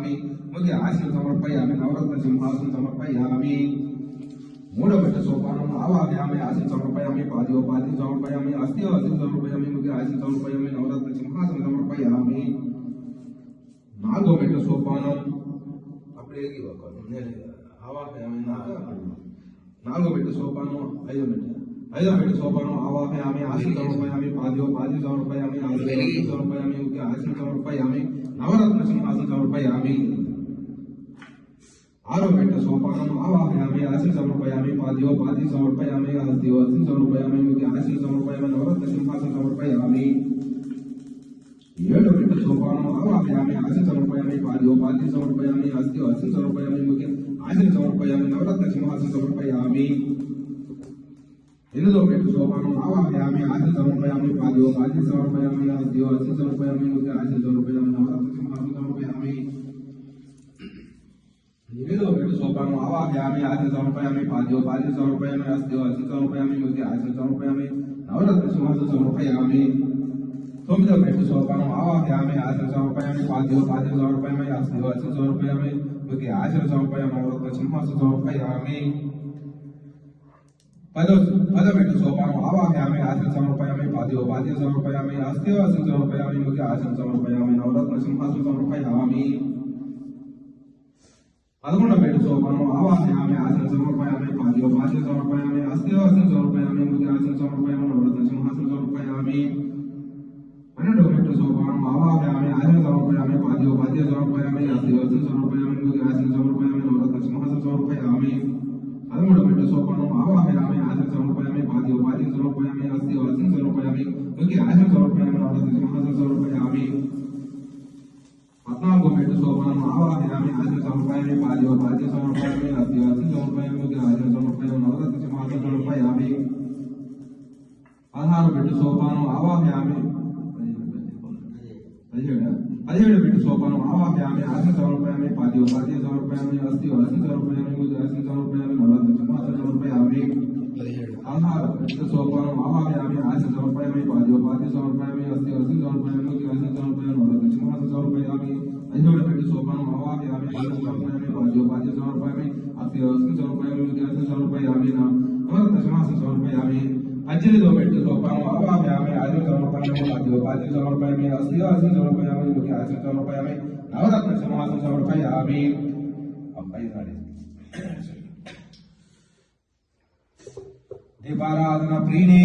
సమర్పయామి ముఖ్య ఆశీర్వ సమర్పయామి నవరత్న సింహాసనం సమర్పయామి మూడవట సోపానం ఆవాహయామి ఆశీర్వ సమర్పయామి పాద్యోపాధి సమర్పయామి అస్థియో అస్థి సమర్పయామి ముఖ్య ఆశీర్వ సమర్పయామి నవరత్న సింహాసనం సమర్పయామి నాలుగవ సోపానం అప్పుడే ఆవాహయామి నాలుగవ సోపానం ఐదవ సోపానం ఆవాహయామి ఆశీర్వ సమర్పయామి పాద్యోపాధి సమర్పయామి సమర్పయామి ముఖ్య ఆశీర్వ సమర్పయామి నవరత్న సింహాసనం సమర్పయామి ఆరో సోపానం ఆవాహయామి ఆశీర్వ సమర్పయామి పాద్యోపాధి సమర్పయామి అస్థియో అస్థి సమర్పయామి ముఖ్య ఆశీర్వ సమర్పయామి నవరత్న సింహాసనం సమర్పయామి ఏడో సోపానం ఆవాహయామి ఆశీర్వ సమర్పయామి పాద్యోపాధి సమర్పయామి అస్థియో అస్థి సమర్పయామి ముఖ్య ఆశీర్వ సమర్పయామి నవరత్న సింహాసనం సమర్పయామి ఎనిమిదో సోపానం ఆవాహయామి ఆశీర్వ సమర్పయామి పాద్యోపాధి సమర్పయామి అస్థియో అస్థి సమర్పయామి ముఖ్య ఆశీర్వ సమర్పయామి నవరత్న సింహాసనం సమర్పయామి ఏదో సోపానం ఆవాహయామి ఆశీర్వ సమర్పయామి పాద్యోపాధి సమర్పయామి అస్థియో అస్థి సమర్పయామి ముఖ్య ఆశీర్వ సమర్పయామి నవరత్న సింహాసనం సమర్పయామి తొమ్మిదవ సోపానం ఆవాహయామి ఆశీర్వ సమర్పయామి పాద్యోపాధి సమర్పయామి అస్థియో అస్థి సమర్పయామి ముఖ్య ఆశీర్వ సమర్పయామి నవరత్న సింహాసనం సమర్పయామి పదవ సోపానం ఆవాహయామి ఆశీర్వ సమర్పయామి పాద్యోపాధి సమర్పయామి అస్థియో అస్థి సమర్పయామి ముఖ్య ఆశీర్వ సమర్పయామి నవరత్న సింహాసనం సమర్పయామి 11వ సోపానం ఆవాహయామి ఆశీర్వ సమర్పయామి పాద్యోపాధి సమర్పయామి అస్థియో అస్థి సమర్పయామి ముఖ్య ఆశీర్వ సమర్పయామి నవరత్న సింహాసనం సమర్పయామి 12వ సోపానం ఆవాహయామి ఆశీర్వ సమర్పయామి పాద్యోపాధి సమర్పయామి అస్థియో అస్థి సమర్పయామి ముఖ్య ఆశీర్వ సమర్పయామి నవరత్న సింహాసనం సమర్పయామి 13వ సోపానం ఆవాహయామి ఆశీర్వ సమర్పయామి పాద్యోపాధి సమర్పయామి అస్థియో అస్థి సమర్పయామి ముఖ్య ఆశీర్వ సమర్పయామి నవరత్న సింహాసనం సమర్పయామి 14వ సోపానం ఆవాహయామి ఆశీర్వ సమర్పయామి పాద్యోపాధి సమర్పయామి అస్థియో అస్థి సమర్పయామి ముఖ్య ఆశీర్వ సమర్పయామి నవరత్న సింహాసనం సమర్పయామి 16వ సోపానం ఆవాహయామి 17వ సోపానం ఆవాహయామి ఆశీర్వ సమర్పయామి పాద్యోపాధి సమర్పయామి అస్థియో అస్థి సమర్పయామి ముఖ్య ఆశీర్వ సమర్పయామి నవరత్న సింహాసనం సమర్పయామి 16వ సోపానం ఆవాహయామి ఆశీర్వ సమర్పయామి పాద్యోపాధి సమర్పయామి అస్థియో అస్థి సమర్పయామి ముఖ్య ఆశీర్వ సమర్పయామి నవరత్న సింహాసనం సమర్పయామి 5వ సోపానం ఆవాహయామి ఆశీర్వ సమర్పయామి పాద్యోపాధి సమర్పయామి అస్థియో అస్థి సమర్పయామి ముఖ్య ఆశీర్వ సమర్పయామి నవరత్న సింహాసనం సమర్పయామి 18వ సోపానం ఆవాహయామి ఆశీర్వ సమర్పయామి పాద్యోపాధి సమర్పయామి అస్థియో అస్థి సమర్పయామి ముఖ్య ఆశీర్వ సమర్పయామి నవరత్న సింహాసనం సమర్పయామి దీపారాధన ప్రీణి